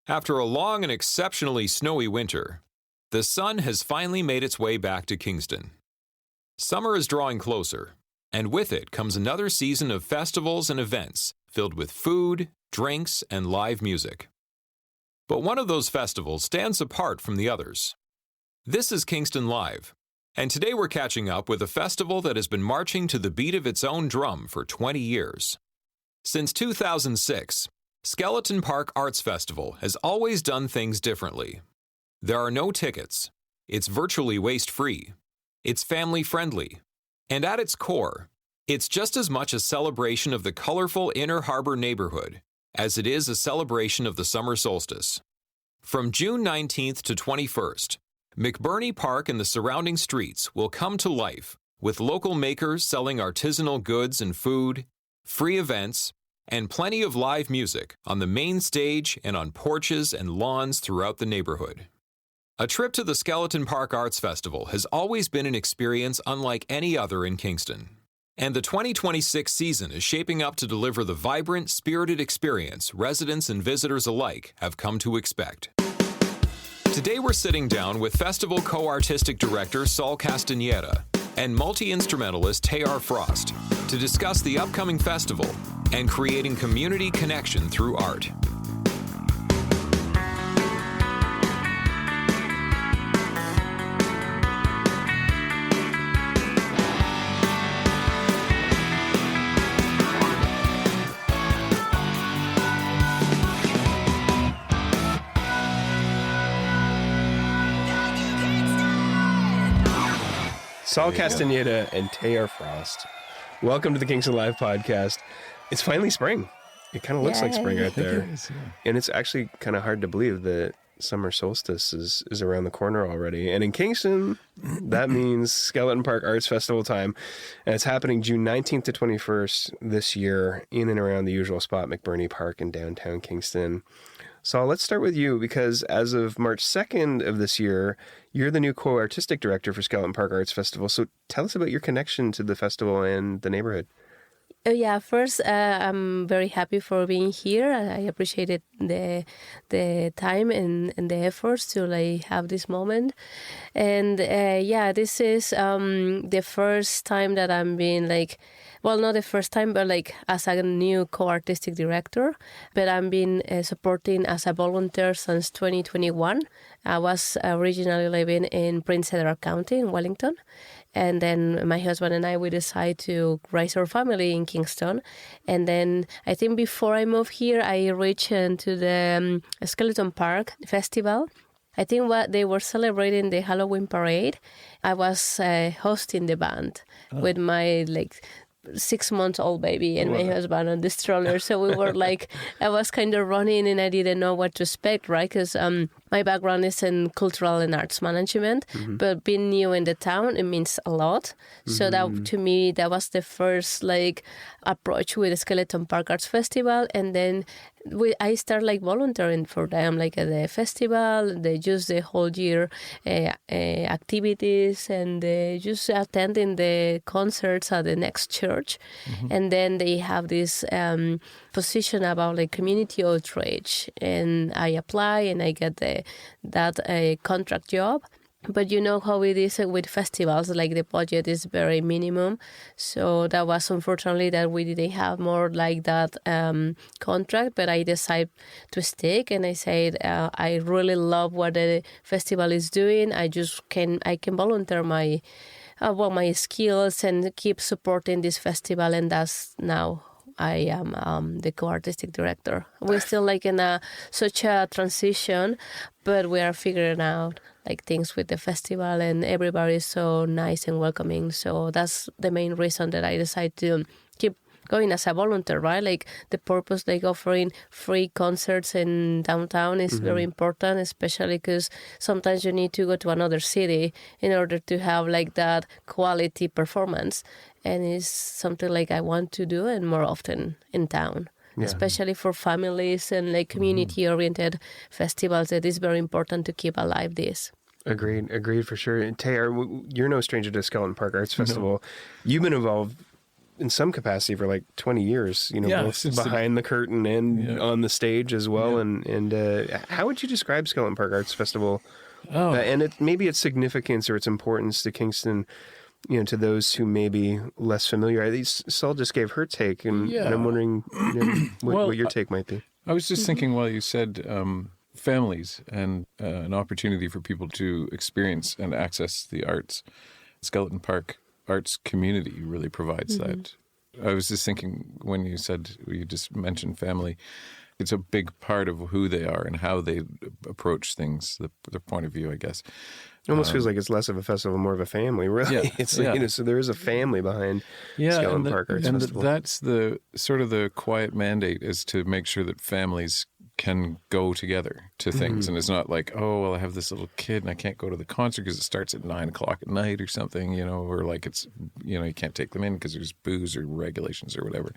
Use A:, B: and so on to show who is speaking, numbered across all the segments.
A: After a long and exceptionally snowy winter, the sun has finally made its way back to Kingston. Summer is drawing closer, and with it comes another season of festivals and events filled with food, drinks, and live music. But one of those festivals stands apart from the others. This is Kingston Live, and today we're catching up with a festival that has been marching to the beat of its own drum for 20 years. Since 2006, Skeleton Park Arts Festival has always done things differently. There are no tickets, it's virtually waste-free, it's family-friendly, and at its core, it's just as much a celebration of the colorful Inner Harbor neighborhood as it is a celebration of the summer solstice. From June 19th to 21st, McBurney Park and the surrounding streets will come to life with local makers selling artisanal goods and food, free events, and plenty of live music on the main stage and on porches and lawns throughout the neighborhood. A trip to the Skeleton Park Arts Festival has always been an experience unlike any other in Kingston. And the 2026 season is shaping up to deliver the vibrant, spirited experience residents and visitors alike have come to expect. Today we're sitting down with festival co-artistic director Saul Castañeda and multi-instrumentalist Teilhard Frost to discuss the upcoming festival and creating community connection through art.
B: Saul Castañeda and Teilhard Frost. Welcome to the Kingston Live podcast. It's finally spring. It kind of looks like spring out there.
C: Is, yeah.
B: And it's actually kind of hard to believe that summer solstice is around the corner already. And in Kingston, that means Skeleton Park Arts Festival time. And it's happening June 19th to 21st this year in and around the usual spot, McBurney Park in downtown Kingston. Saul, let's start with you because as of March 2nd of this year, you're the new co-artistic director for Skeleton Park Arts Festival. So tell us about your connection to the festival and the neighborhood.
D: First, I'm very happy for being here. I appreciated the time and the efforts to have this moment. And this is the first time that I'm being not the first time, but as a new co-artistic director. But I'm been supporting as a volunteer since 2021. I was originally living in Prince Edward County in Wellington. And then my husband and I, we decided to raise our family in Kingston. And then I think before I moved here, I reached into the Skeleton Park Festival. I think what they were celebrating the Halloween parade. I was hosting the band with my 6-month-old baby and my husband on the stroller. So we were I was kind of running and I didn't know what to expect, right? Because my background is in cultural and arts management, but being new in the town, it means a lot. So that to me, that was the first approach with the Skeleton Park Arts Festival. And then I started volunteering for them, at the festival. They just the whole year activities and just attending the concerts at the next church. And then they have this position about community outreach, and I apply and I get that contract job. But you know how it is with festivals, the budget is very minimum. So that was unfortunately that we didn't have more that contract, but I decided to stick and I said, I really love what the festival is doing. I can volunteer my skills and keep supporting this festival, and that's now I am the co-artistic director. We're still in such a transition, but we are figuring out things with the festival, and everybody is so nice and welcoming. So that's the main reason that I decided to keep going as a volunteer, right? The purpose, offering free concerts in downtown is very important, especially because sometimes you need to go to another city in order to have that quality performance. And it's something I want to do and more often in town. Yeah. Especially for families and community-oriented festivals, it is very important to keep alive this.
B: Agreed for sure. And Teilhard, you're no stranger to Skeleton Park Arts Festival. No. You've been involved in some capacity for like 20 years, both behind the curtain and on the stage as well. Yeah. And how would you describe Skeleton Park Arts Festival? And maybe its significance or its importance to Kingston, to those who may be less familiar. I think Saul just gave her take, and I'm wondering what your take might be.
C: I was just thinking while you said families and an opportunity for people to experience and access the arts. Skeleton Park Arts Community really provides that. I was just thinking when you just mentioned family, it's a big part of who they are and how they approach things, their point of view, I guess.
B: It almost feels like it's less of a festival, more of a family, really. Yeah, it's so there is a family behind Skeleton Park Arts Festival.
C: That's the sort of the quiet mandate, is to make sure that families can go together to things. And it's not like, oh, well, I have this little kid and I can't go to the concert because it starts at 9:00 at night or something, or like it's, you can't take them in because there's booze or regulations or whatever.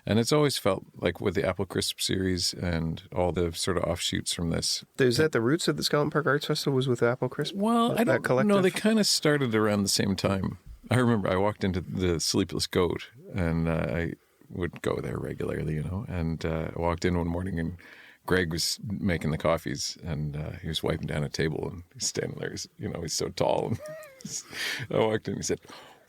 C: And it's always felt like with the Apple Crisp series and all the sort of offshoots from this.
B: Is that the roots of the Skeleton Park Arts Festival, was with Apple Crisp?
C: Well, I don't know. They kind of started around the same time. I remember I walked into the Sleepless Goat and I would go there regularly, and I walked in one morning and Greg was making the coffees, and he was wiping down a table, and he's standing there. He's so tall. And I walked in, and he said,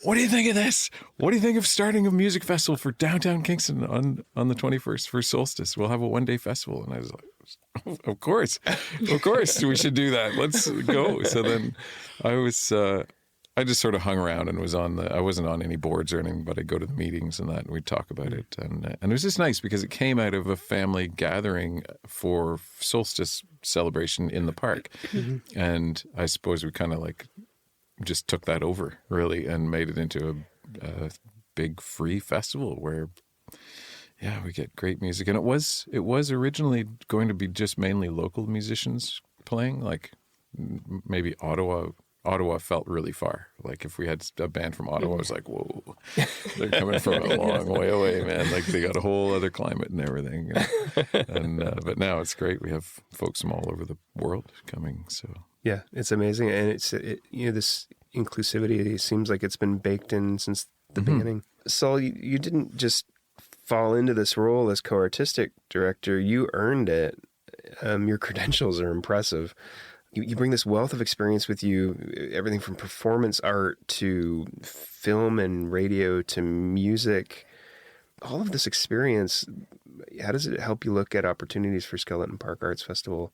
C: "What do you think of this? What do you think of starting a music festival for downtown Kingston on the 21st for Solstice? We'll have a one-day festival." And I was like, "Of course, we should do that. Let's go." So then I just sort of hung around and I wasn't on any boards or anything, but I'd go to the meetings and that, and we'd talk about it. And it was just nice because it came out of a family gathering for solstice celebration in the park. And I suppose we kind of like just took that over, really, and made it into a big free festival where, we get great music. And it was originally going to be just mainly local musicians playing, like maybe Ottawa felt really far. Like if we had a band from Ottawa, it was like, whoa, they're coming from a long way away, man. Like they got a whole other climate and everything. But now it's great. We have folks from all over the world coming. So
B: yeah, it's amazing. And this inclusivity seems like it's been baked in since the beginning. Saul, you didn't just fall into this role as co-artistic director. You earned it. Your credentials are impressive. You bring this wealth of experience with you, everything from performance art to film and radio to music. All of this experience, how does it help you look at opportunities for Skeleton Park Arts Festival,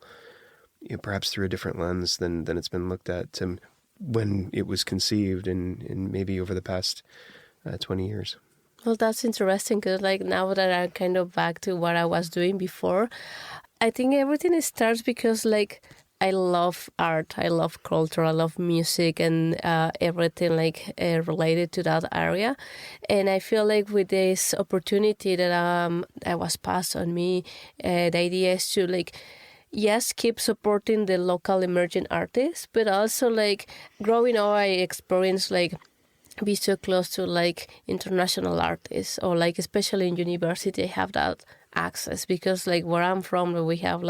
B: perhaps through a different lens than it's been looked at when it was conceived and maybe over the past 20 years?
D: Well, that's interesting because now that I'm kind of back to what I was doing before, I think everything starts because I love art, I love culture, I love music and everything related to that area. And I feel like with this opportunity that was passed on me, the idea is to yes, keep supporting the local emerging artists, but also growing up, I experienced be so close to international artists or especially in university, I have that access because where I'm from, we have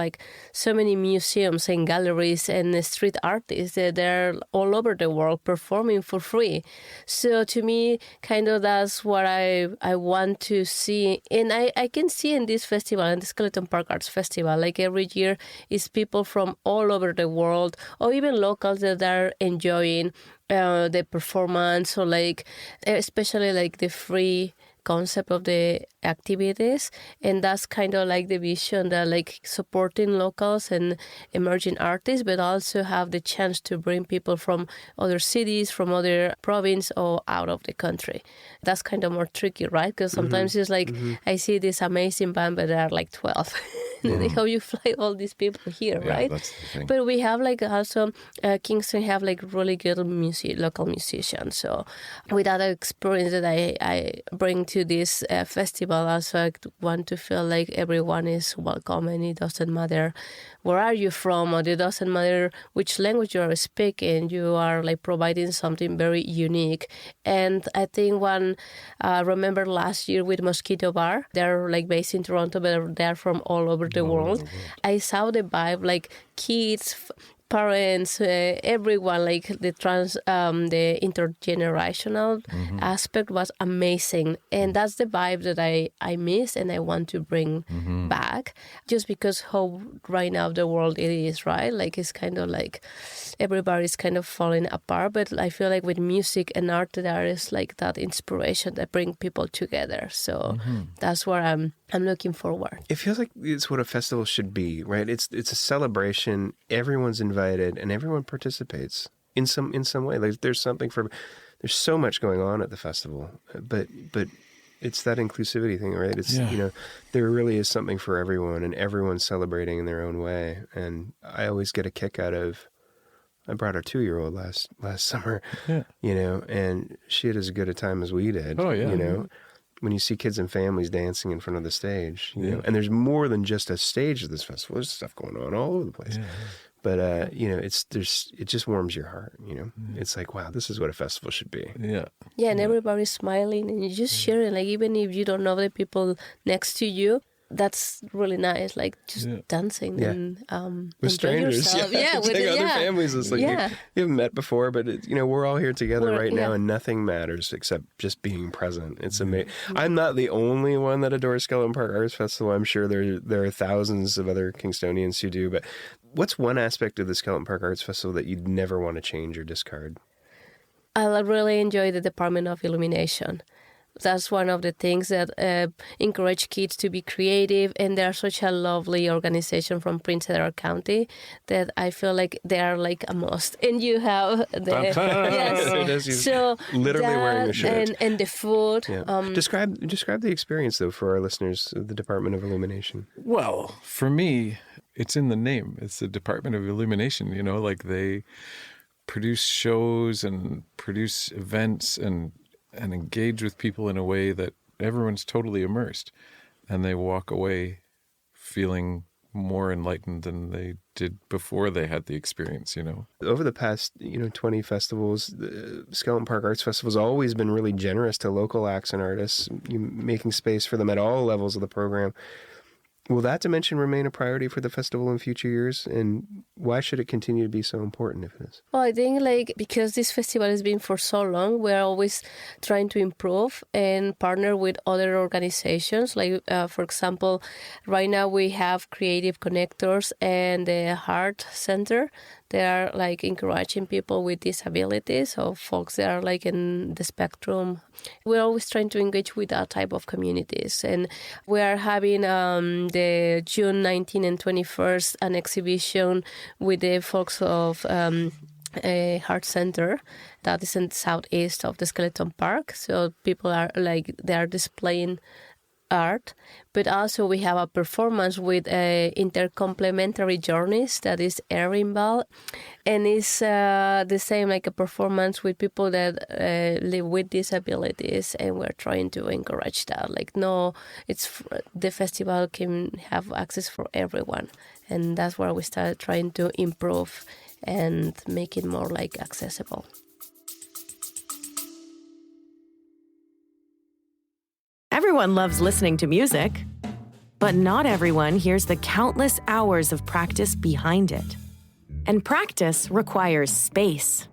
D: so many museums and galleries and street artists that they're all over the world performing for free. So to me, kind of that's what I want to see. And I can see in this festival, in the Skeleton Park Arts Festival, every year is people from all over the world or even locals that are enjoying the performance or especially the free concept of the activities, and that's kind of the vision that supporting locals and emerging artists, but also have the chance to bring people from other cities, from other province or out of the country. That's kind of more tricky, right? Because sometimes it's I see this amazing band, but there are 12. How you fly all these people here, right?
C: That's the thing.
D: But we have also Kingston have really good local musicians. So with that experience that I bring to this festival, also I want to feel like everyone is welcome, and it doesn't matter where are you from, or it doesn't matter which language you are speaking. You are providing something very unique. And I think remember last year with Mosquito Bar, they're based in Toronto, but they're from all over the world. I saw the vibe, kids parents, everyone, like the the intergenerational aspect was amazing. And that's the vibe that I miss and I want to bring back, just because how right now the world it is, right? Like it's kind of like everybody's kind of falling apart. But I feel like with music and art, there is like that inspiration that bring people together. So that's where I'm looking forward.
B: It feels like it's what a festival should be, right? It's a celebration. Everyone's invited and everyone participates in some way. Like there's so much going on at the festival, but it's that inclusivity thing, right? It's there really is something for everyone, and everyone's celebrating in their own way. And I always get a kick out of. I brought our 2-year-old last summer, and she had as good a time as we did.
C: Oh yeah,
B: when you see kids and families dancing in front of the stage, know, and there's more than just a stage at this festival. There's stuff going on all over the place. Yeah. But it just warms your heart. It's like, wow, this is what a festival should be.
C: Yeah.
D: Yeah, and everybody's smiling and you're just sharing. Like even if you don't know the people next to you, that's really nice. Like just dancing and
B: with strangers,
D: with
B: other families. It's like you haven't met before, but we're all here together right now, and nothing matters except just being present. It's amazing. I'm not the only one that adores Skeleton Park Arts Festival. I'm sure there are thousands of other Kingstonians who do. But what's one aspect of the Skeleton Park Arts Festival that you'd never want to change or discard?
D: I really enjoy the Department of Illumination. That's one of the things that encourage kids to be creative, and they're such a lovely organization from Prince Edward County that I feel like they are like a must. And you have so
B: literally wearing the shirt
D: and the food.
B: Yeah. Describe the experience though for our listeners of the Department of Illumination.
C: Well, for me, it's in the name. It's the Department of Illumination. Like they produce shows and produce events and engage with people in a way that everyone's totally immersed, and they walk away feeling more enlightened than they did before they had the experience.
B: Over the past 20 festivals, the Skeleton Park Arts Festival has always been really generous to local acts and artists, making space for them at all levels of the program. Will that dimension remain a priority for the festival in future years? And why should it continue to be so important if it is?
D: Well, I think because this festival has been for so long, we're always trying to improve and partner with other organizations. For example, right now we have Creative Connectors and the Heart Center. They are encouraging people with disabilities or folks that are in the spectrum. We're always trying to engage with that type of communities. And we are having the June 19 and 21st an exhibition with the folks of a Heart Center that is in the southeast of the Skeleton Park. So people are they are displaying art, but also we have a performance with intercomplementary journeys that is Erinbal, and it's the same like a performance with people that live with disabilities, and we're trying to encourage that. The festival can have access for everyone, and that's where we started trying to improve and make it more accessible.
E: Everyone loves listening to music, but not everyone hears the countless hours of practice behind it. And practice requires space.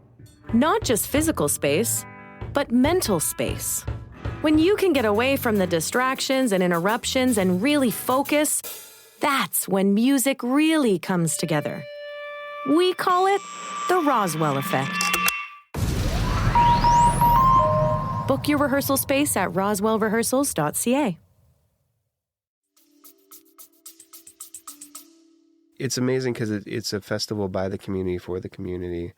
E: Not just physical space, but mental space. When you can get away from the distractions and interruptions and really focus, that's when music really comes together. We call it the Roswell effect. Book your rehearsal space at roswellrehearsals.ca.
B: It's amazing because it's a festival by the community for the community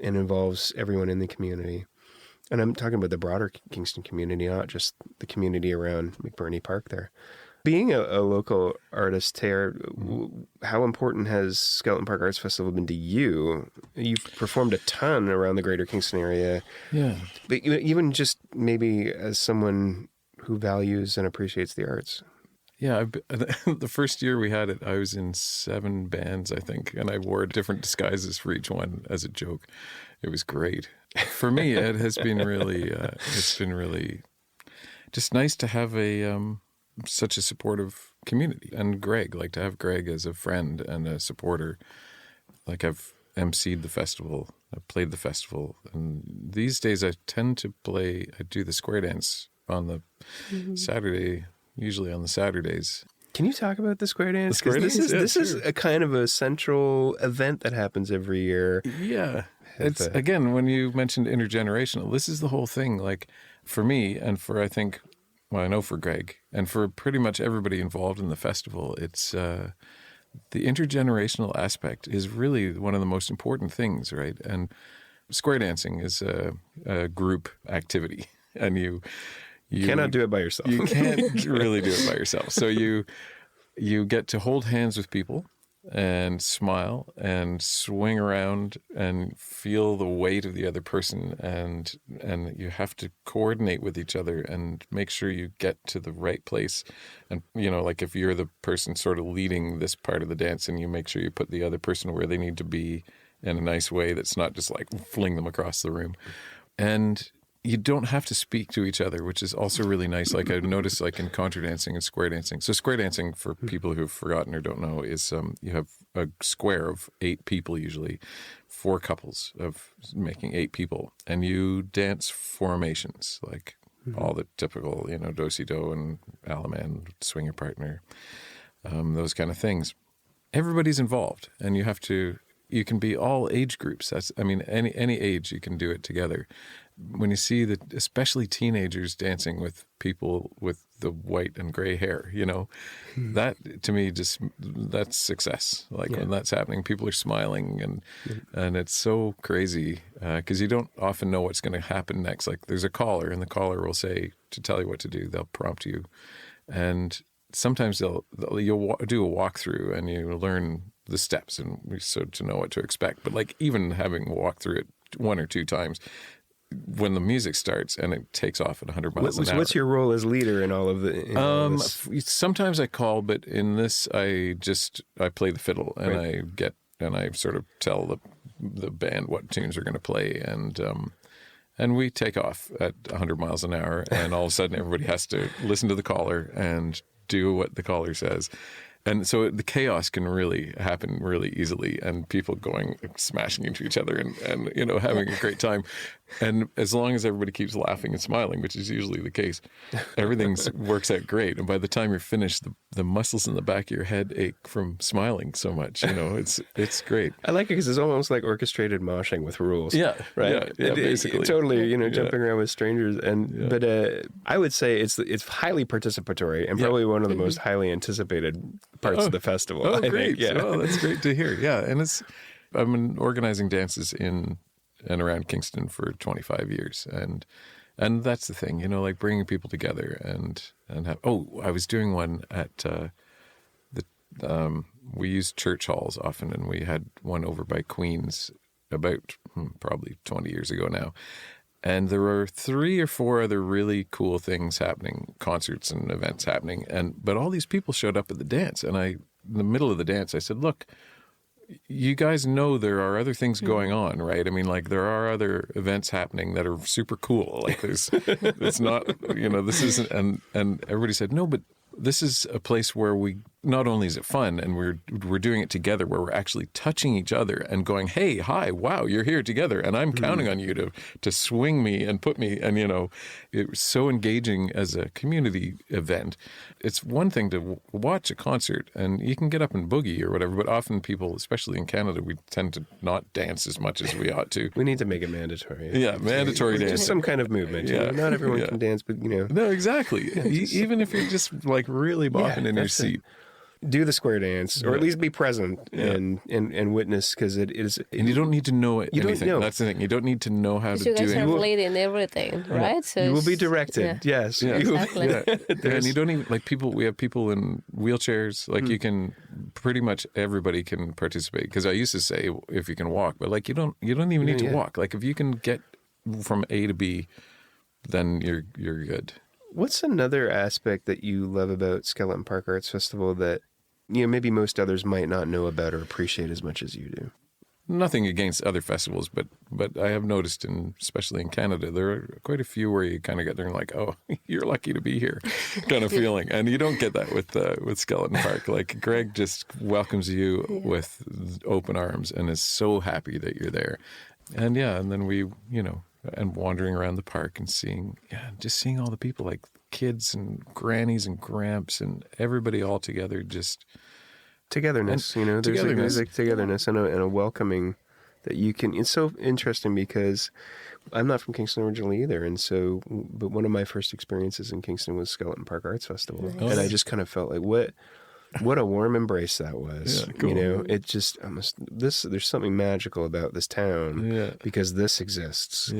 B: and involves everyone in the community. And I'm talking about the broader Kingston community, not just the community around McBurney Park there. Being a local artist, Teilhard, how important has Skeleton Park Arts Festival been to you? You've performed a ton around the greater Kingston area.
C: Yeah.
B: But even just maybe as someone who values and appreciates the arts.
C: Yeah, the first year we had it, I was in 7 bands, I think, and I wore different disguises for each one as a joke. It was great. For me, it has been really, it's been really just nice to have such a supportive community. And Greg, to have Greg as a friend and a supporter. I've emceed the festival. I played the festival. And these days I do the square dance on the Saturday, usually on the Saturdays.
B: Can you talk about the square dance?
C: The square dance?
B: This is a kind of a central event that happens every year.
C: Yeah. It's again, when you mentioned intergenerational, this is the whole thing. Like for me and for, I think, well, I know for Greg and for pretty much everybody involved in the festival, it's the intergenerational aspect is really one of the most important things, right? And square dancing is a group activity, and you
B: cannot do it by yourself.
C: You can't really do it by yourself. So you get to hold hands with people and smile and swing around and feel the weight of the other person, and you have to coordinate with each other and make sure you get to the right place. And like if you're the person sort of leading this part of the dance, and you make sure you put the other person where they need to be in a nice way that's not just like fling them across the room. And you don't have to speak to each other, which is also really nice. Like I noticed, like in contra dancing and square dancing. So square dancing, for people who've forgotten or don't know, is you have a square of 8 people, usually 4 couples of making 8 people, and you dance formations, like all the typical, do-si-do and alaman, swing your partner, those kind of things. Everybody's involved, and you can be all age groups. Any age you can do it together. When you see that, especially teenagers dancing with people with the white and gray hair, that to me that's success. Like when that's happening, people are smiling and it's so crazy because you don't often know what's going to happen next. Like there's a caller, and the caller will say to tell you what to do. They'll prompt you, and sometimes you'll do a walkthrough and you learn the steps and so to know what to expect. But like even having walked through it 1 or 2 times, when the music starts and it takes off at 100 miles an hour.
B: What's your role as leader in all of
C: Sometimes I call, but in this I play the fiddle, and right. I sort of tell the band what tunes are going to play, and we take off at 100 miles an hour, and all of a sudden everybody has to listen to the caller and do what the caller says. And so the chaos can really happen really easily, and people smashing into each other and having a great time. And as long as everybody keeps laughing and smiling, which is usually the case, everything works out great. And by the time you're finished, the muscles in the back of your head ache from smiling so much. It's great.
B: I like it because it's almost like orchestrated moshing with rules.
C: Yeah,
B: right.
C: Yeah, basically,
B: totally. Jumping around with strangers, but I would say it's highly participatory and probably one of the most highly anticipated parts of the festival.
C: Oh, great!
B: I think. Yeah.
C: Oh, that's great to hear. Yeah, and I've been organizing dances in and around Kingston for 25 years, and that's the thing, like bringing people together and have. Oh, I was doing one at we use church halls often, and we had one over by Queen's about probably 20 years ago now. And there were 3 or 4 other really cool things happening, concerts and events happening. But all these people showed up at the dance. And in the middle of the dance, I said, look, you guys know there are other things going on, right? I mean, like there are other events happening that are super cool. Like it's not, this isn't, and everybody said, no, but this is a place where we, not only is it fun and we're doing it together, where we're actually touching each other and going, hey, hi, wow, you're here together, and I'm counting on you to swing me and put me, and it was so engaging as a community event. It's one thing to watch a concert and you can get up and boogie or whatever, but often people, especially in Canada, we tend to not dance as much as we ought to.
B: We need to make it mandatory.
C: Yeah, mandatory dance.
B: Just some kind of movement.
C: Yeah.
B: Not everyone can dance, but
C: No, exactly. Even if you're just like really bopping in your seat.
B: Do the square dance, or at least be present and witness, because it is.
C: And you don't need to know anything.
B: Don't know.
C: That's the thing. You don't need to know how to do
D: it. You guys are
C: it.
D: leading everything, right? So
B: you will be directed. Yes,
D: exactly.
C: And you don't even people. We have people in wheelchairs. Like you can pretty much everybody can participate. Because I used to say if you can walk, but like you don't even need to walk. Like if you can get from A to B, then you're good.
B: What's another aspect that you love about Skeleton Park Arts Festival that maybe most others might not know about or appreciate as much as you do?
C: nothing against other festivals, but I have noticed, especially in Canada, there are quite a few where you kind of get there and like, oh, you're lucky to be here kind of feeling. And you don't get that with Skeleton Park. Like Greg just welcomes you with open arms and is so happy that you're there. And and then we, and wandering around the park and seeing all the people, like kids and grannies and gramps and everybody all together, just
B: togetherness. There's like togetherness and a welcoming that you can. It's so interesting because I'm not from Kingston originally either, and so but one of my first experiences in Kingston was Skeleton Park Arts Festival, and I just kind of felt like what a warm embrace that was.
C: Yeah, cool.
B: It just there's something magical about this town because this exists.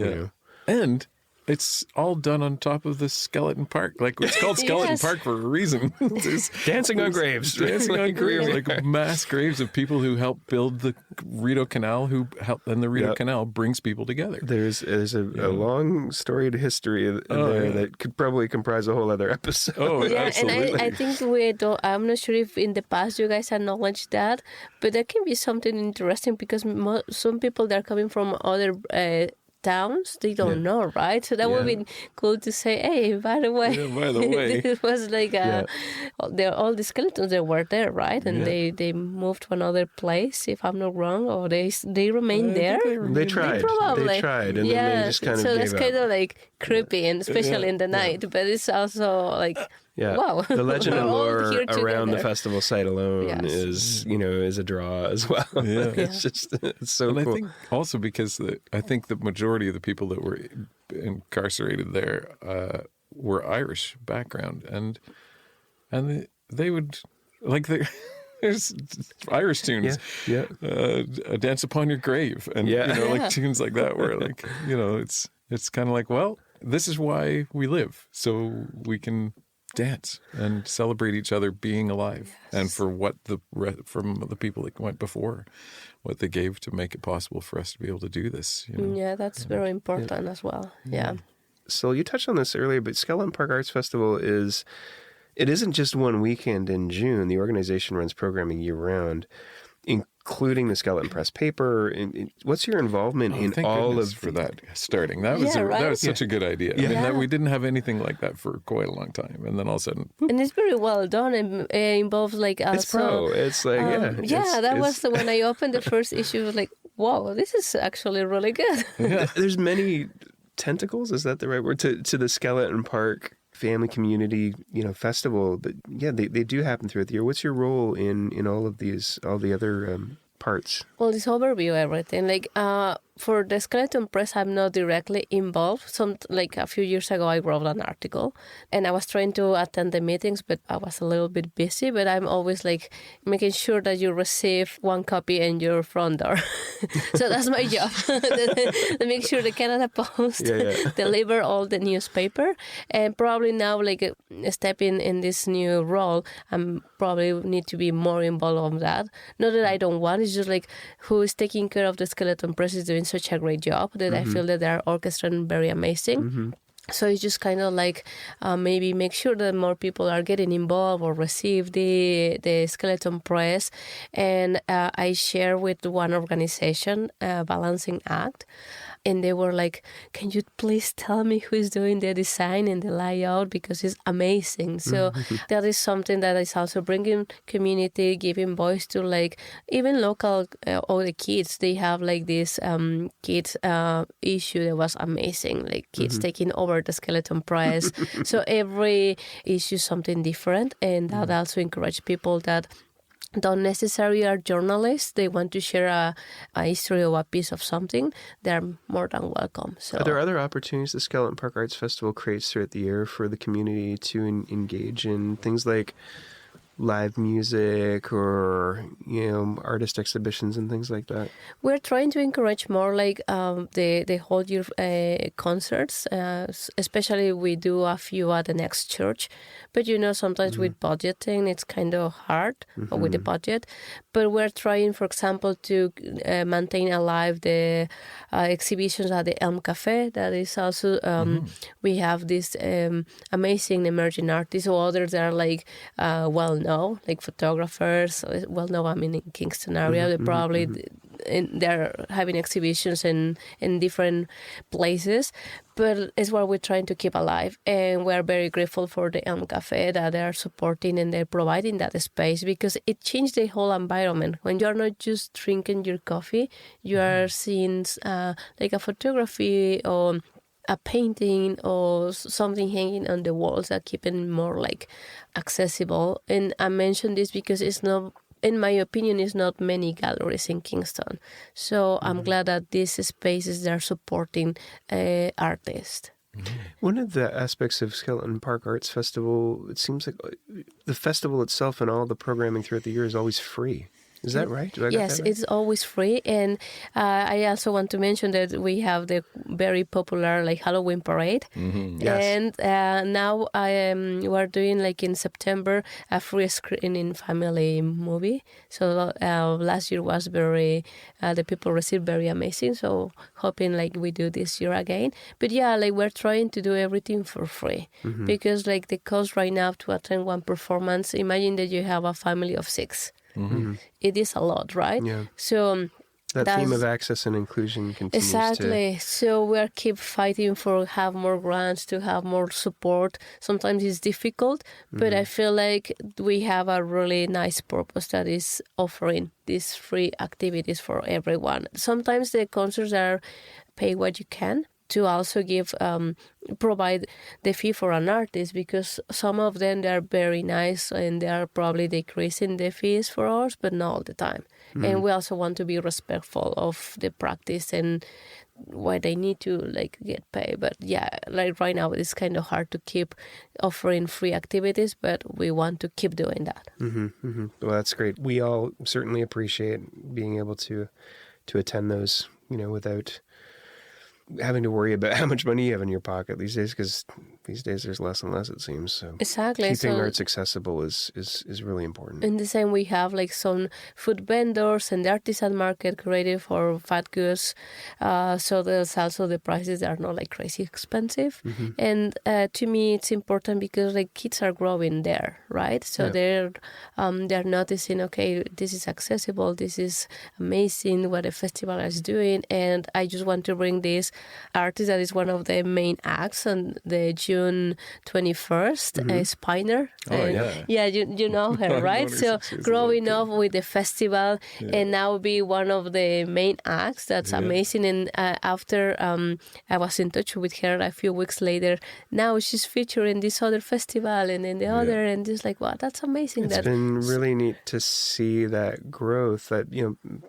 C: And it's all done on top of the Skeleton Park. Like, it's called Skeleton Park for a reason.
B: Dancing on graves.
C: Dancing on graves. Like mass graves of people who helped build the Rideau Canal, and the Rideau Canal brings people together.
B: There's a long storied history there that could probably comprise a whole other episode.
C: Oh, absolutely.
D: And I think I'm not sure if in the past you guys acknowledged that, but that can be something interesting because some people that are coming from other towns, they don't know, right? So that would be cool to say, hey, by the way, it was like all the skeletons that were there, right? And they moved to another place, if I'm not wrong, or they remained there.
B: They tried. They tried, and then they just kind of
D: so
B: gave
D: that's
B: up.
D: kind of like creepy, and especially in the night. But it's also like, wow.
B: The legend and lore around the
D: together.
B: festival site alone is a draw as well.
C: Yeah.
B: It's so
C: and
B: cool.
C: I think also because I think the majority of the people that were incarcerated there were Irish background, and they would like there's Irish tunes, Dance Upon Your Grave, and like tunes like that where like it's kind of like, well, this is why we live, so we can dance and celebrate each other being alive, and for what from the people that went before, what they gave to make it possible for us to be able to do this.
D: Yeah, that's very important as well. Yeah.
B: So you touched on this earlier, but Skeleton Park Arts Festival isn't just one weekend in June. The organization runs programming year round, including the Skeleton Press paper. What's your involvement in all of
C: for that starting? That was that was such a good idea. I mean, we didn't have anything like that for quite a long time, and then all of a sudden, boop.
D: And it's very well done. And involves like also,
B: it's pro. It's like
D: that was when I opened the first issue. I was like, wow, this is actually really good.
B: There's many tentacles. Is that the right word to the Skeleton Park family community festival? But they do happen throughout the year. What's your role in all the other parts?
D: Well, this overview everything. Like for the Skeleton Press, I'm not directly involved. Like a few years ago, I wrote an article, and I was trying to attend the meetings, but I was a little bit busy. But I'm always like making sure that you receive one copy in your front door. So that's my job. To make sure the Canada Post deliver all the newspaper. And probably now, like stepping in this new role, I'm probably need to be more involved on that. Not that I don't want. It's just like who is taking care of the Skeleton Press is doing such a great job that I feel that they are orchestrating very amazing. So it's just kind of like maybe make sure that more people are getting involved or receive the Skeleton Press. And I share with one organization, Balancing Act, and they were like, can you please tell me who is doing the design and the layout, because it's amazing. So that is something that is also bringing community, giving voice to like even local all the kids. They have like this kids issue that was amazing, like kids taking over the Skeleton Press. So every issue is something different, and that also encourage people that don't necessarily are journalists. They want to share a history or a piece of something. They're more than welcome. So,
B: are there other opportunities the Skeleton Park Arts Festival creates throughout the year for the community to engage in things like live music or artist exhibitions and things like that?
D: We're trying to encourage more like the whole year concerts, especially we do a few at the next church, but sometimes with budgeting it's kind of hard with the budget, but we're trying, for example, to maintain alive the exhibitions at the Elm Cafe. That is also we have this amazing emerging artists or others that are like well known, like photographers, well known, in Kingston area. They probably they're having exhibitions in different places. But it's what we're trying to keep alive. And we're very grateful for the Elm Cafe that they are supporting and they're providing that space, because it changed the whole environment. When you're not just drinking your coffee, you are seeing like a photography or a painting or something hanging on the walls that keep it more like accessible. And I mentioned this because it's not, in my opinion, is not many galleries in Kingston. So I'm glad that these spaces are supporting artists.
B: One of the aspects of Skeleton Park Arts Festival, it seems like the festival itself and all the programming throughout the year is always free. Is that right? Do I get
D: Yes,
B: that right?
D: it's always free. And I also want to mention that we have the very popular like Halloween parade.
B: Yes.
D: And now we're doing like in September a free screening family movie. So last year was very, the people received very amazing. So hoping like we do this year again. But yeah, like we're trying to do everything for free because like the cost right now to attend one performance, imagine that you have a family of 6. It is a lot, right?
B: Yeah.
D: So
B: That theme of access and inclusion continues
D: exactly. So we keep fighting for have more grants, to have more support. Sometimes it's difficult, but I feel like we have a really nice purpose that is offering these free activities for everyone. Sometimes the concerts are pay what you can, to also give provide the fee for an artist, because some of them they are very nice and they are probably decreasing the fees for us, but not all the time. And we also want to be respectful of the practice and why they need to like get paid. But yeah, like right now it's kind of hard to keep offering free activities, but we want to keep doing that.
B: Well, that's great. We all certainly appreciate being able to attend those, without having to worry about how much money you have in your pocket these days, because these days there's less and less, it seems. So
D: Exactly.
B: keeping
D: So
B: arts accessible is really important.
D: in the same, we have like some food vendors and the artisan market created for fat goods. So there's also the prices that are not like crazy expensive. And to me, it's important because like kids are growing there, right? So they're noticing, okay, this is accessible. This is amazing what the festival is doing. And I just want to bring this artist that is one of the main acts on the June 21st, Spiner. Yeah, you know her, right? So growing up with the festival and now be one of the main acts, that's amazing. And after I was in touch with her a few weeks later, now she's featured in this other festival and in the other, and just like, wow, that's amazing.
B: It's been really neat to see that growth, that,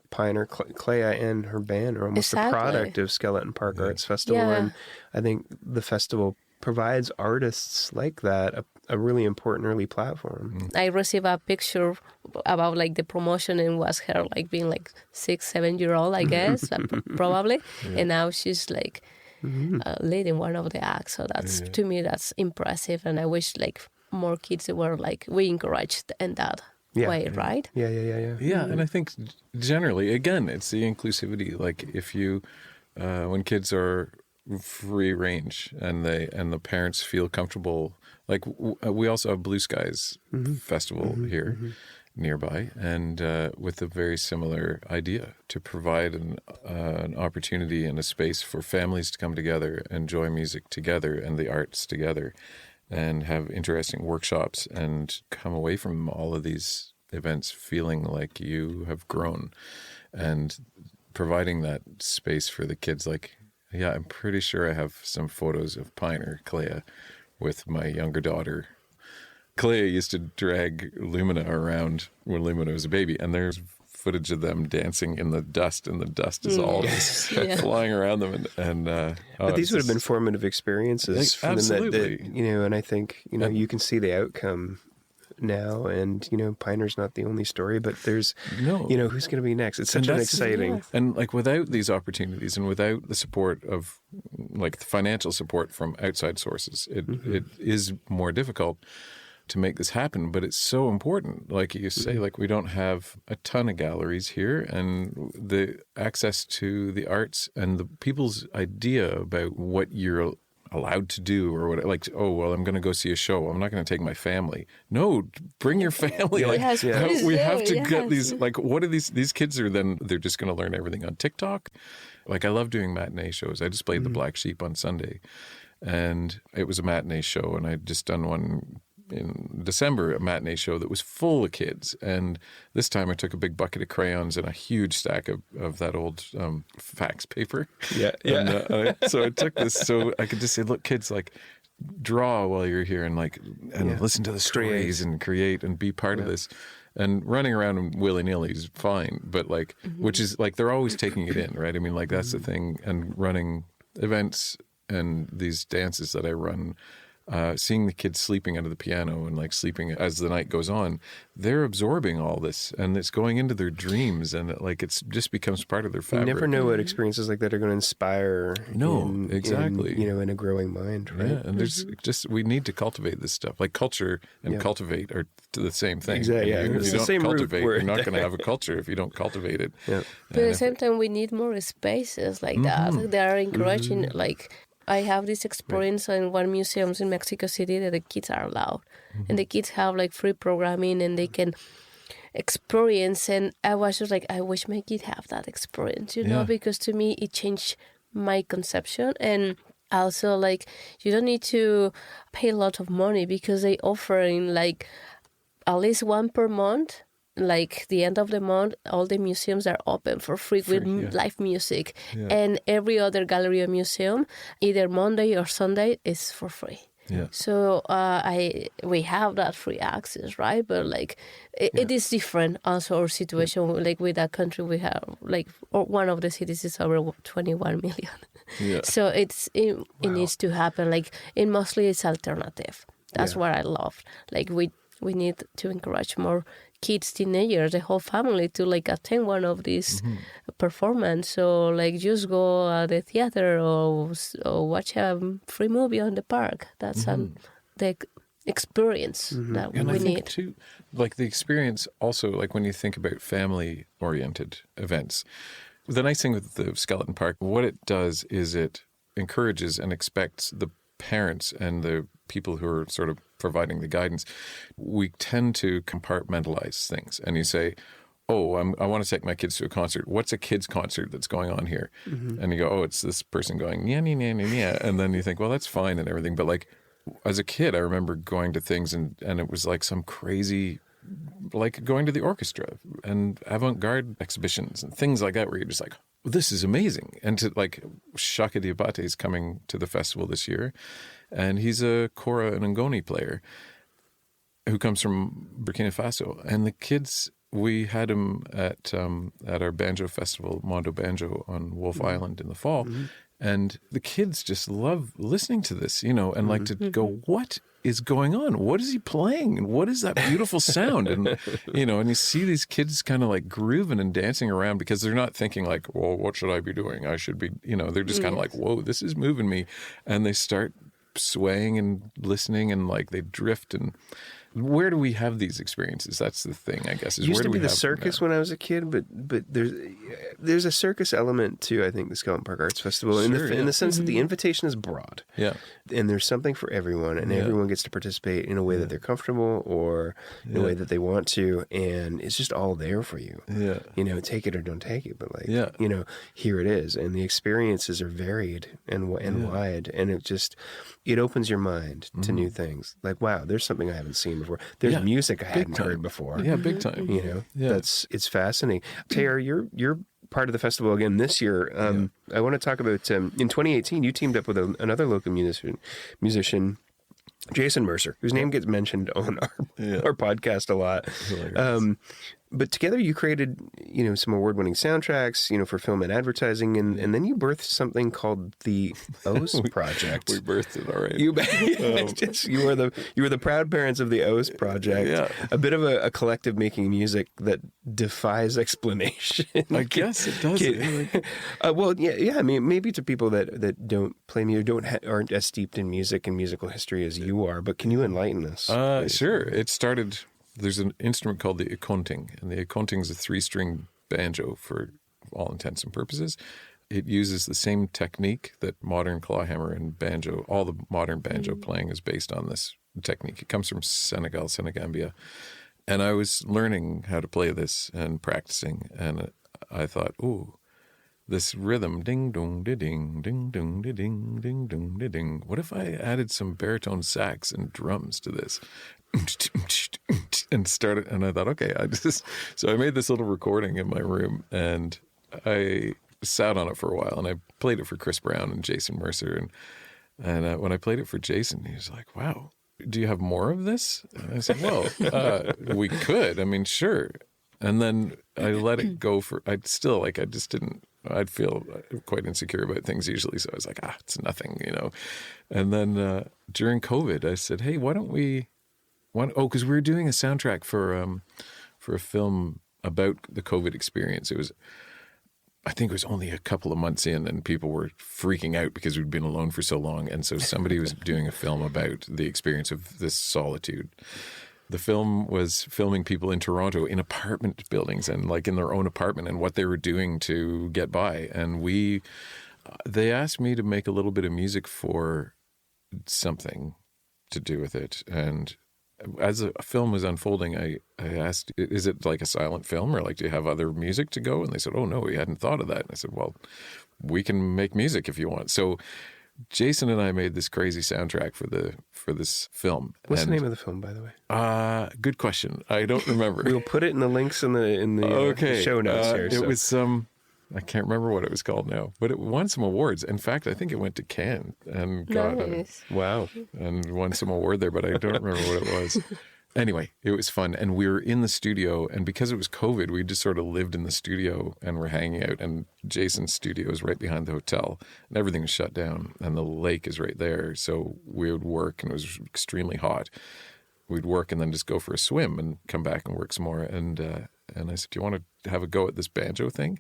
B: Pioneer Clea and her band are almost a product of Skeleton Park Arts Festival. And I think the festival provides artists like that a really important early platform.
D: I received a picture about like the promotion, and was her like being like 6-7-year-old, I guess, probably. And now she's like leading one of the acts. So that's to me, that's impressive. And I wish like more kids were like, we encouraged in that way, right?
B: Yeah.
C: Yeah, and I think generally, again, it's the inclusivity. Like if you, when kids are free range and the parents feel comfortable, like we also have Blue Skies Festival here nearby, and with a very similar idea to provide an opportunity and a space for families to come together, enjoy music together and the arts together, and have interesting workshops and come away from all of these events feeling like you have grown, and providing that space for the kids. Like, yeah, I'm pretty sure I have some photos of Pioneer Clea with my younger daughter. Clea used to drag Lumina around when Lumina was a baby, and there's footage of them dancing in the dust, and the dust is all just flying around them.
B: But these would have been formative experiences for
C: absolutely.
B: them that, and I think, you can see the outcome now, and Pioneer's not the only story, but there's who's going to be next. It's such an exciting
C: and like without these opportunities and without the support of like the financial support from outside sources, it is more difficult to make this happen. But it's so important, like you say, like we don't have a ton of galleries here, and the access to the arts and the people's idea about what you're allowed to do or what, like, oh, well, I'm going to go see a show. I'm not going to take my family. No, bring your family. Like,
D: Yes, please
C: we
D: do,
C: have to get
D: yes.
C: these, like, what are these kids are then, they're just going to learn everything on TikTok. Like, I love doing matinee shows. I just played The Black Sheep on Sunday, and it was a matinee show, and I'd just done one in December, a matinee show that was full of kids. And this time I took a big bucket of crayons and a huge stack of that old fax paper.
B: Yeah.
C: And, so I took this so I could just say, look, kids, like, draw while you're here and listen to the stories and create and be part of this. And running around willy-nilly is fine, but like, which is like, they're always taking it in, right? I mean, like, that's the thing. And running events and these dances that I run, seeing the kids sleeping under the piano and like sleeping as the night goes on, they're absorbing all this and it's going into their dreams, and it just becomes part of their fabric.
B: You never know what experiences like that are going to inspire.
C: Exactly.
B: In a growing mind, right?
C: Yeah, and there's we need to cultivate this stuff. Like culture and cultivate are the same thing.
B: Exactly. Yeah.
C: If
B: It's
C: you
B: the
C: don't
B: same root
C: cultivate,
B: word.
C: you're not going to have a culture if you don't cultivate it.
B: Yeah.
D: But at the same time, we need more spaces like that. Like, they are encouraging, like, I have this experience in one museum in Mexico City that the kids are allowed. And the kids have, like, free programming and they can experience. And I was just like, I wish my kid have that experience, you know, because to me, it changed my conception. And also, like, you don't need to pay a lot of money because they offering, like, at least one per month. Like, the end of the month, all the museums are open for free with live music. Yeah. And every other gallery or museum, either Monday or Sunday, is for free.
C: Yeah.
D: So we have that free access, right? But like it is different. Also, our situation, like with that country, we have like one of the cities is over 21 million.
C: Yeah.
D: So it needs to happen. Like mostly it's alternative. That's what I love. Like we need to encourage more kids, teenagers, the whole family to like attend one of these performance. So like just go at the theater or watch a free movie on the park. That's the experience that
C: and
D: we
C: I think
D: need.
C: too, like the experience also, like when you think about family-oriented events, the nice thing with the Skeleton Park, what it does is it encourages and expects the parents and the people who are sort of providing the guidance. We tend to compartmentalize things, and you say, oh, I want to take my kids to a concert. What's a kid's concert that's going on here? And you go, oh, it's this person going, yeah, yeah, yeah, yeah. And then you think, well, that's fine and everything. But like as a kid, I remember going to things and it was like some crazy, like going to the orchestra and avant-garde exhibitions and things like that where you're just like, this is amazing. And to like Shaka Diabate is coming to the festival this year, and he's a kora and ngoni player who comes from Burkina Faso. And the kids, we had him at our banjo festival, Mondo Banjo on Wolf Island in the fall. And the kids just love listening to this, you know, and like to go, what is going on? What is he playing? And what is that beautiful sound? And, you know, and you see these kids kind of like grooving and dancing around because they're not thinking like, well, what should I be doing? I should be, you know, they're just kind of like, whoa, this is moving me. And they start swaying and listening and like they drift. And where do we have these experiences? That's the thing, I guess. Is
B: used
C: where
B: to
C: do
B: be
C: we
B: the
C: have
B: circus when I was a kid, but there's a circus element to, I think, the Skeleton Park Arts Festival in the sense that the invitation is broad.
C: Yeah.
B: And there's something for everyone, and everyone gets to participate in a way that they're comfortable or in a way that they want to, and it's just all there for you.
C: Yeah.
B: You know, take it or don't take it, but like,
C: Yeah.
B: you know, here it is. And the experiences are varied and wide, and it opens your mind to new things. Like, wow, there's something I haven't seen before. There's music I hadn't heard before.
C: Yeah, big time.
B: You know, it's fascinating. Teilhard, you're part of the festival again this year. I want to talk about in 2018 you teamed up with another local musician, Jason Mercer, whose name gets mentioned on our podcast a lot. But together you created, you know, some award-winning soundtracks, you know, for film and advertising, and then you birthed something called the OS Project.
C: We birthed it already.
B: You were the proud parents of the OS Project. Yeah. A bit of a collective making music that defies explanation.
C: I guess it does.
B: Well, yeah. I mean, maybe to people that don't play music, aren't as steeped in music and musical history as you are. But can you enlighten us?
C: Sure. It started. There's an instrument called the ikonting, and the ikonting is a 3-string banjo for all intents and purposes. it uses the same technique that modern clawhammer and banjo, all the modern banjo playing is based on this technique. It comes from Senegambia. And I was learning how to play this and practicing, and I thought, ooh, this rhythm, ding dong di ding, ding dong di ding, ding dong di ding. What if I added some baritone sax and drums to this? And started, and I thought, okay, so I made this little recording in my room, and I sat on it for a while, and I played it for Chris Brown and Jason Mercer, and when I played it for Jason, he was like, wow, do you have more of this? And I said, well, we could. I mean, sure. And then I let it go I'd feel quite insecure about things usually. So I was like, it's nothing, And then during COVID, I said, hey, why don't we, because we were doing a soundtrack for a film about the COVID experience. I think it was only a couple of months in, and people were freaking out because we'd been alone for so long. And so somebody was doing a film about the experience of this solitude. The film was filming people in Toronto in apartment buildings and like in their own apartment and what they were doing to get by. And they asked me to make a little bit of music for something to do with it. And as a film was unfolding, I asked, is it like a silent film, or like, do you have other music to go? And they said, oh no, we hadn't thought of that. And I said, well, we can make music if you want. So Jason and I made this crazy soundtrack for this film.
B: What's the name of the film, by the way?
C: Good question. I don't remember.
B: We'll put it in the links in the show notes here.
C: It was I can't remember what it was called now, but it won some awards. In fact, I think it went to Cannes and got and won some award there, but I don't remember what it was. Anyway, it was fun, and we were in the studio, and because it was COVID, we just sort of lived in the studio and were hanging out, and Jason's studio is right behind the hotel, and everything was shut down, and the lake is right there, so we would work, and it was extremely hot. We'd work and then just go for a swim and come back and work some more, and I said, do you want to have a go at this banjo thing?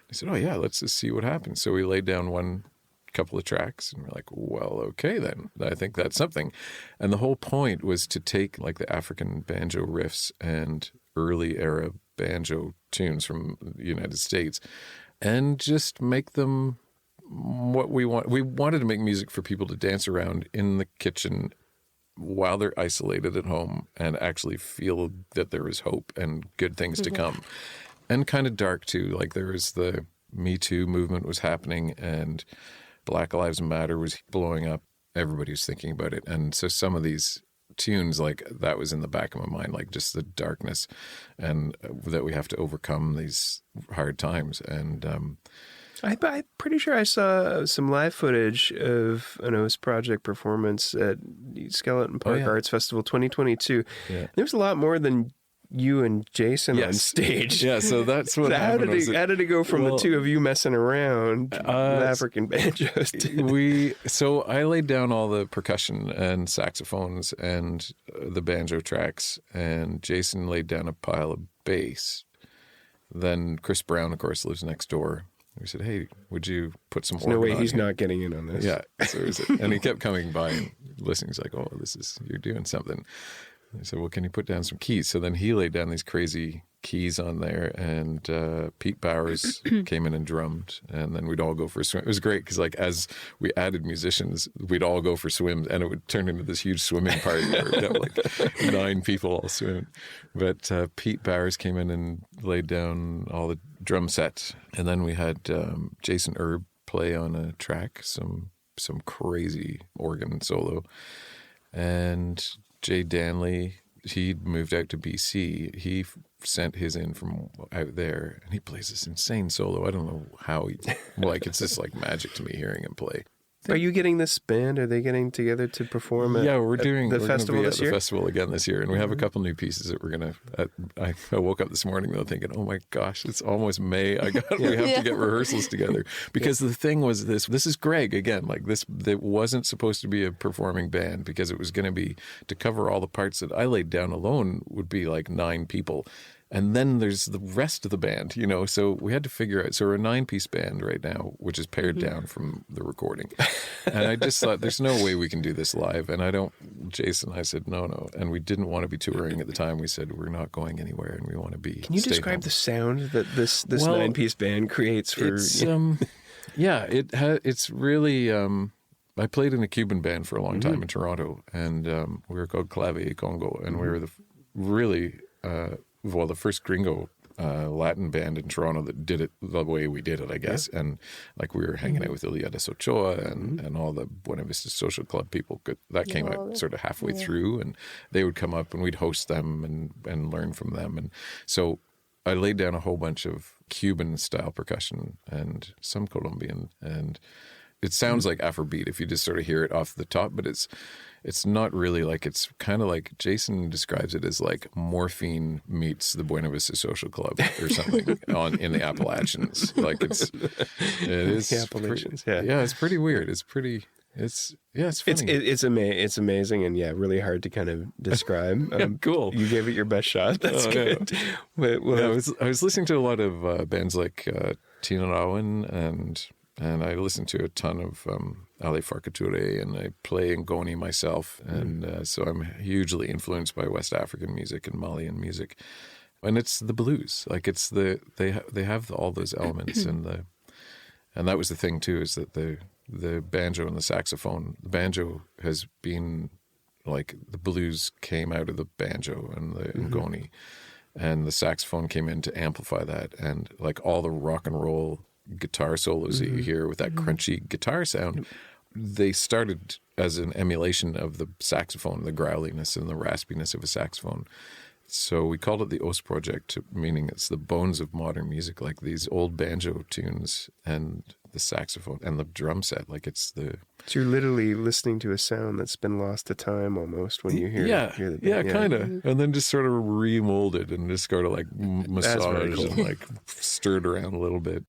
C: He said, oh yeah, let's just see what happens. So we laid down one couple of tracks and we're like, well, okay then, I think that's something. And the whole point was to take like the African banjo riffs and early era banjo tunes from the United States and just make them what we want. We wanted to make music for people to dance around in the kitchen while they're isolated at home and actually feel that there is hope and good things to come. And kind of dark too, like there was the Me Too movement was happening and Black Lives Matter was blowing up. Everybody was thinking about it. And so some of these tunes, like that was in the back of my mind, like just the darkness and that we have to overcome these hard times. And
B: I'm pretty sure I saw some live footage of an OS Project performance at Skeleton Park Arts Festival 2022. Yeah. There was a lot more than you and Jason on stage.
C: Yeah, so that's what happened.
B: How did it go from the two of you messing around with African banjos?
C: So I laid down all the percussion and saxophones and the banjo tracks, and Jason laid down a pile of bass. Then Chris Brown, of course, lives next door. We said, hey, would you put some organ on? No way
B: he's not getting in on this.
C: Yeah. And he kept coming by and listening. He's like, oh, you're doing something. I said, well, can you put down some keys? So then he laid down these crazy keys on there, and Pete Bowers came in and drummed, and then we'd all go for a swim. It was great because, like, as we added musicians, we'd all go for swims, and it would turn into this huge swimming party where we'd have like 9 people all swimming. But Pete Bowers came in and laid down all the drum set, and then we had Jason Erb play on a track, some crazy organ solo, and Jay Danley, he'd moved out to BC. He sent his in from out there, and he plays this insane solo. I don't know how it's just like magic to me hearing him play.
B: Are you getting this band? Are they getting together to perform
C: we're doing
B: the festival this year?
C: The festival again this year, and we have a couple new pieces that we're going to... I woke up this morning, though, thinking, oh my gosh, it's almost May. We have to get rehearsals together. Because the thing was this is Greg, again, like this, that wasn't supposed to be a performing band because it was going to be, to cover all the parts that I laid down alone would be like 9 people. And then there's the rest of the band, so we had to figure out. So we're a 9-piece band right now, which is pared down from the recording. And I just thought, there's no way we can do this live. And I said, no. And we didn't want to be touring at the time. We said, we're not going anywhere and we want to be.
B: Can you describe the sound that this 9-piece band creates for...
C: Yeah, it's really. I played in a Cuban band for a long time in Toronto, and we were called Clave Congo, and we were the first gringo Latin band in Toronto that did it the way we did it, I guess. Yeah. And like we were hanging out with Iliades Ochoa and all the Buena Vista Social Club people. That came out sort of halfway through, and they would come up and we'd host them and learn from them. And so I laid down a whole bunch of Cuban style percussion and some Colombian, and it sounds like Afrobeat if you just sort of hear it off the top, but it's not really. Like, it's kind of like Jason describes it as like morphine meets the Buena Vista Social Club or something in the Appalachians. Like it is
B: the Appalachians.
C: Yeah, it's pretty weird. It's funny.
B: It's amazing and really hard to kind of describe.
C: Cool.
B: You gave it your best shot. That's good.
C: Yeah. I was listening to a lot of bands like Tina Rowan and I listen to a ton of Ale Farkature, and I play Ngoni myself, and so I'm hugely influenced by West African music and Malian music, and it's the blues. Like they have all those elements, and that was the thing too, is that the banjo and the saxophone. The banjo has been like the blues came out of the banjo and the Ngoni, and the saxophone came in to amplify that, and like all the rock and roll guitar solos that you hear with that crunchy guitar sound, they started as an emulation of the saxophone, the growliness and the raspiness of a saxophone. So we called it the Os Project, meaning it's the bones of modern music, like these old banjo tunes and the saxophone and the drum set. Like So
B: you're literally listening to a sound that's been lost to time almost when you hear the band.
C: Kind of. And then just sort of remolded and just sort of like massaged cool. and like stirred around a little bit.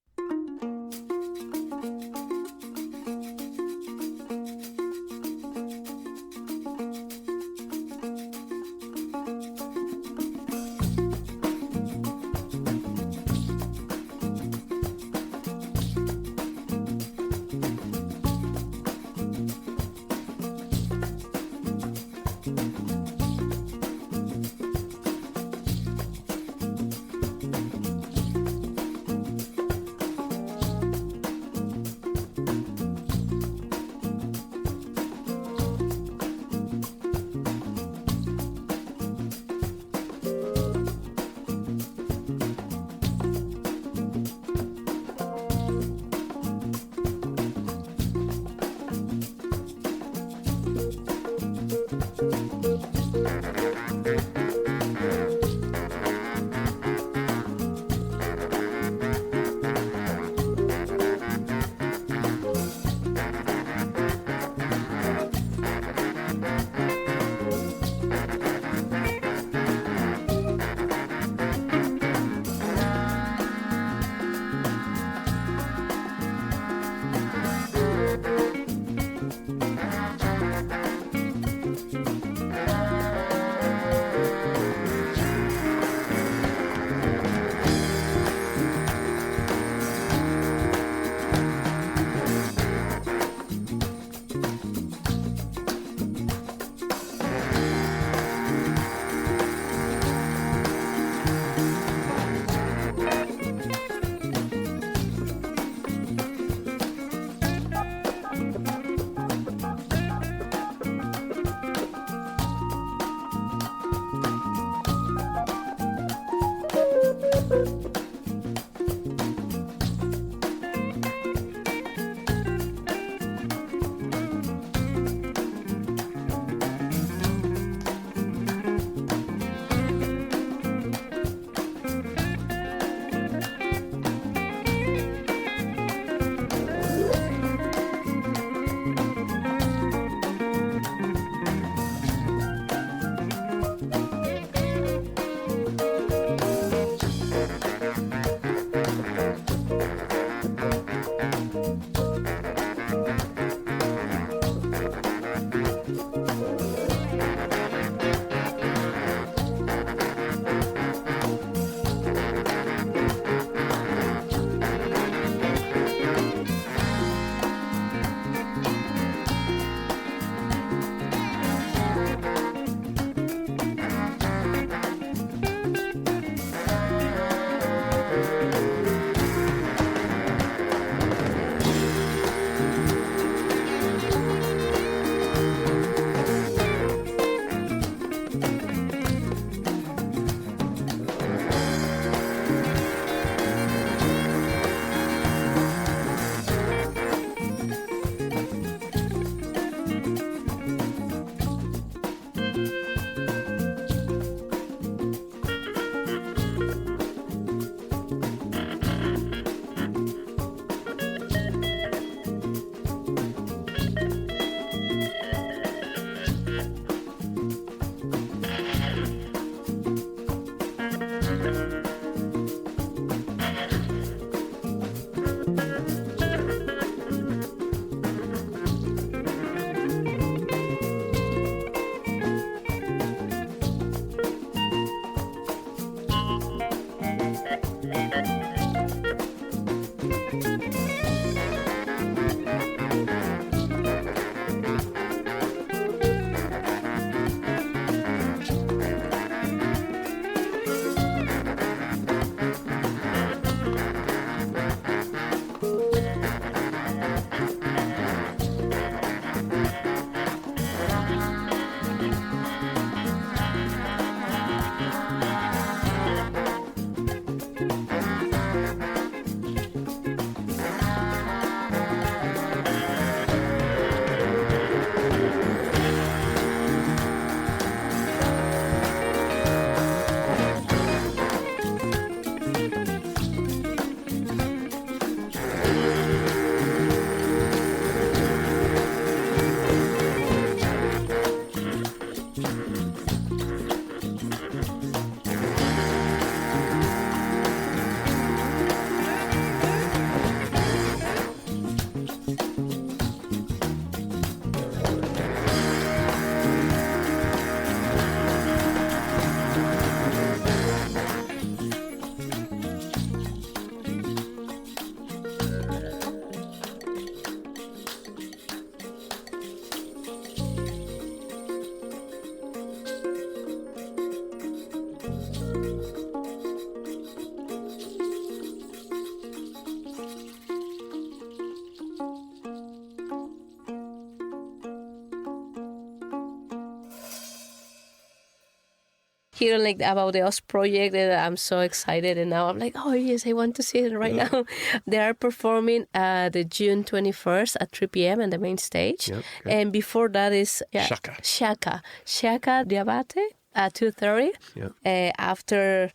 D: hearing like about the OS project, and I'm so excited. And now I'm like, oh yes, I want to see it right now. They are performing the June 21st at 3 p.m. on the main stage.
B: Yep,
D: And before that is Shaka Diabate at 2:30.
B: Yep.
D: After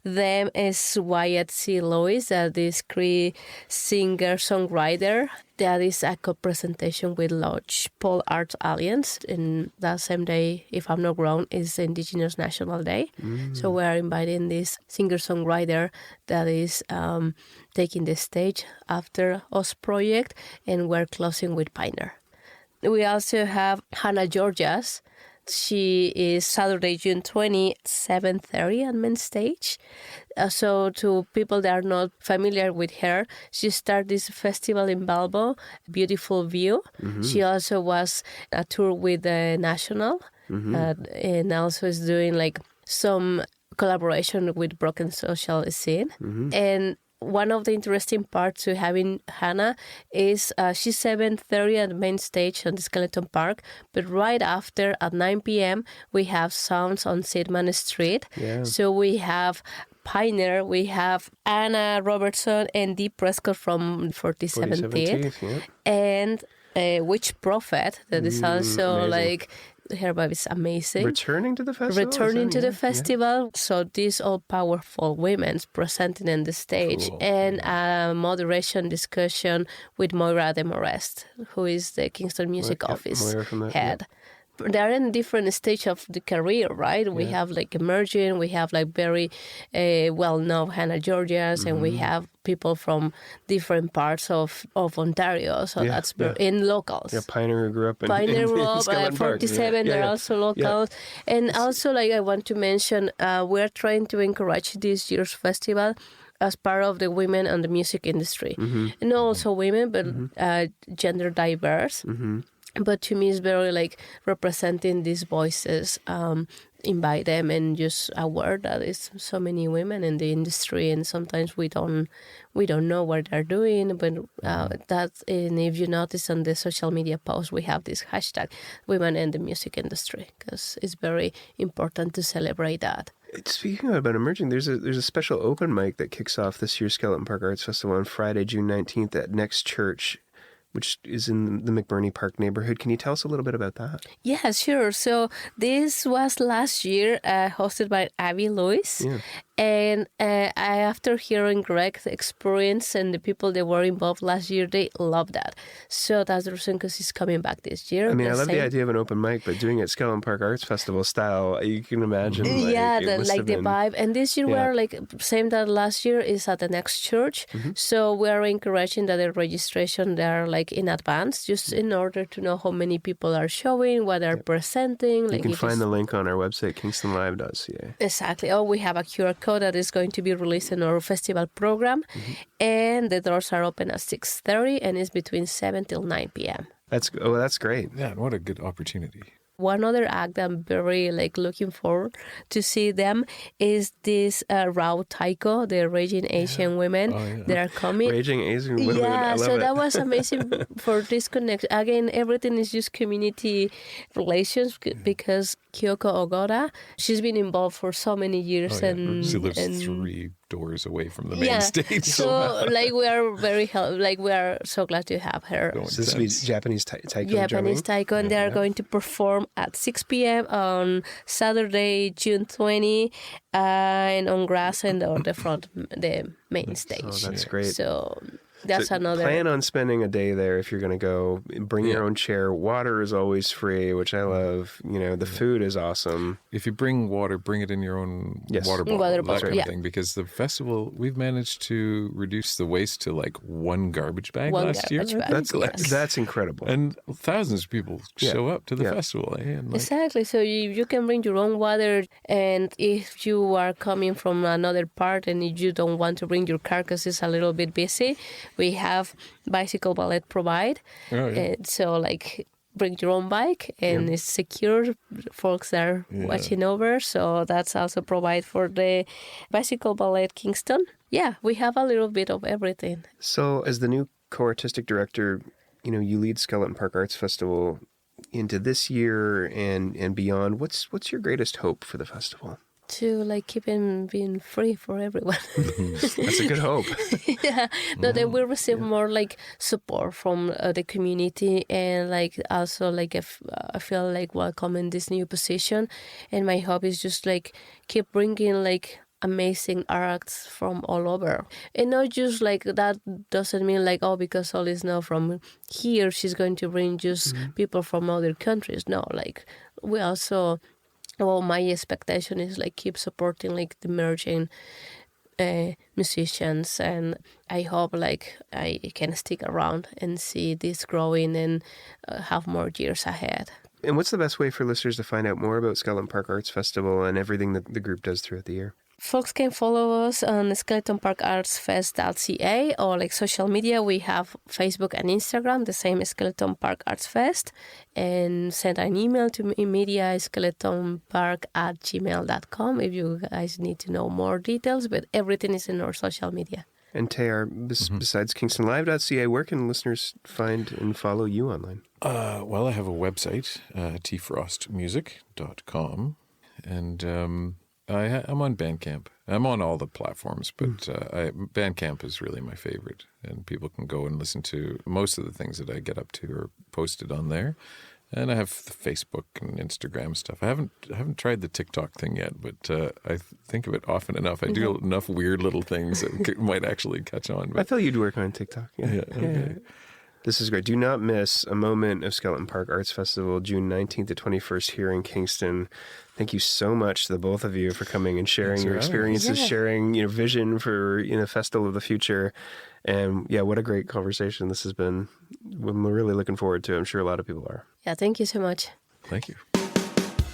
D: them is Wyatt C. Lewis, this Cree singer-songwriter. That is a co-presentation with Lodge Pole Arts Alliance. And that same day, if I'm not wrong, is Indigenous National Day. So we are inviting this singer-songwriter that is taking the stage after us project, and we're closing with Pioneer. We also have Hannah Georgias. She is Saturday, June 20, 7:30 at main stage. So to people that are not familiar with her, she started this festival in Balbo, Beautiful View. She also was a tour with the National and also is doing like some collaboration with Broken Social Scene. And one of the interesting parts to having Hannah is she's 7:30 at the main stage on the Skeleton Park, but right after at 9 p.m. we have Sounds on Sidman Street.
B: Yeah.
D: So we have Pioneer, we have Anna Robertson and Dee Prescott from 47th Teeth, and Witch Prophet that is also
B: amazing.
D: like... Her vibe is amazing.
B: Returning to the festival? So these all powerful women presenting on the stage, and a moderation discussion with Moira de Morest, who is the Kingston Music Office head. They're in different stage of the career, right? We have like emerging, we have like very well-known Hannah Georgias, and we have people from different parts of Ontario. So that's in locals. Yeah, Pioneer grew up in
D: Skeleton 47, they're also locals. And also, like I want to mention, we're trying to encourage this year's festival as part of the women and the music industry. And not also women, but gender diverse. But to me, it's very like representing these voices, invite them, and just aware that there's so many women in the industry, and sometimes we don't know what they're doing. But and if you notice on the social media posts, we have this hashtag Women in the Music Industry, because it's very important to celebrate that.
B: Speaking about emerging, there's a special open mic that kicks off this year's Skeleton Park Arts Festival on Friday, June 19th at Next Church, which is in the McBurney Park neighborhood. Can you tell us a little bit about that?
D: Yeah, sure. So this was last year hosted by Abby Lewis.
B: Yeah.
D: And after hearing Greg's experience and the people that were involved last year, they loved that. So that's the reason, because he's coming back this year.
B: I mean, I love the idea of an open mic, but doing it Skeleton Park Arts Festival style, you can imagine.
D: The vibe. And this year we're like, same that last year, is at the Next Church. So we're encouraging that the registration there like in advance, just in order to know how many people are showing, what they're presenting.
B: You
D: like
B: can find the link on our website, kingstonlive.ca.
D: Exactly. Oh, we have a QR code that is going to be released in our festival program, and the doors are open at 6:30 and it's between 7 till 9 p.m.
B: That's great.
C: Yeah, what a good opportunity.
D: One other act I'm very looking forward to see them is this Taiko, the Raging Asian Women. They are coming.
B: Raging Asian Women.
D: Yeah,
B: I love
D: so
B: it.
D: that was amazing for this connection. Again, everything is just community relations, because Kyoko Ogoda, she's been involved for so many years. And
C: she lives 3 doors away from the main stage.
D: So we are we are so glad to have her.
B: So this will be Japanese Taiko.
D: Japanese Taiko, and they are going to perform at 6 p.m. on Saturday, June 20, and on grass and on the main stage.
B: Oh, that's great.
D: So that's another.
B: Plan on spending a day there if you're going to go. Bring your own chair. Water is always free, which I love. The food is awesome.
C: If you bring water, bring it in your own water bottle. That kind of thing, because the festival, we've managed to reduce the waste to 1 garbage bag last year.
B: That's incredible.
C: And thousands of people show up to the festival. And
D: exactly. So you can bring your own water, and if you are coming from another part and you don't want to bring your car because it's a little bit busy, we have bicycle valet provide. So bring your own bike, and it's secure. Folks are watching over. So that's also provide for the bicycle valet Kingston. Yeah, we have a little bit of everything.
B: So as the new co-artistic director, you lead Skeleton Park Arts Festival into this year and beyond. What's your greatest hope for the festival?
D: to like keep it being free for everyone.
B: That's a good hope.
D: They will receive more like support from the community, and like also like I feel like welcome in this new position. And my hope is just like keep bringing like amazing arts from all over, and not just like that doesn't mean like, oh, because Sol is now from here, she's going to bring just people from other countries. No, like we also, well, my expectation is like keep supporting like the emerging musicians, and I hope like I can stick around and see this growing and have more years ahead.
B: And what's the best way for listeners to find out more about Skeleton Park Arts Festival and everything that the group does throughout the year?
D: Folks can follow us on skeletonparkartsfest.ca or like social media. We have Facebook and Instagram, the same as Skeleton Park Arts Fest, and send an email to media skeletonpark@gmail.com if you guys need to know more details, but everything is in our social media.
B: And Teilhard, besides kingstonlive.ca, where can listeners find and follow you online?
C: Well, I have a website, tfrostmusic.com, and I'm on Bandcamp. I'm on all the platforms, but Bandcamp is really my favorite, and people can go and listen to most of the things that I get up to are posted on there. And I have the Facebook and Instagram stuff. I haven't tried the TikTok thing yet, but I think of it often enough. I do enough weird little things that might actually catch on. But
B: I feel you'd work on TikTok. Yeah.
C: Okay.
B: This is great. Do not miss a moment of Skeleton Park Arts Festival, June 19th to 21st here in Kingston. Thank you so much to the both of you for coming and sharing your experiences, sharing vision for Festival of the Future. And yeah, what a great conversation this has been. We're really looking forward to it. I'm sure a lot of people are.
D: Yeah, thank you so much.
C: Thank you.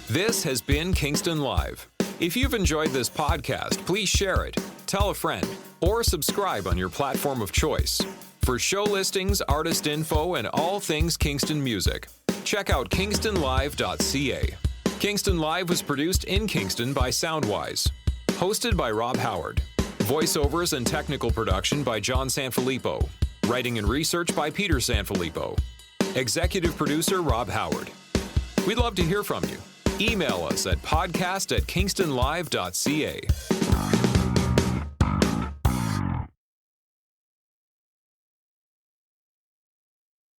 A: This has been Kingston Live. If you've enjoyed this podcast, please share it, tell a friend, or subscribe on your platform of choice. For show listings, artist info, and all things Kingston music, check out kingstonlive.ca. Kingston Live was produced in Kingston by Soundwise. Hosted by Rob Howard. Voiceovers and technical production by John Sanfilippo. Writing and research by Peter Sanfilippo. Executive producer Rob Howard. We'd love to hear from you. Email us at podcast@kingstonlive.ca.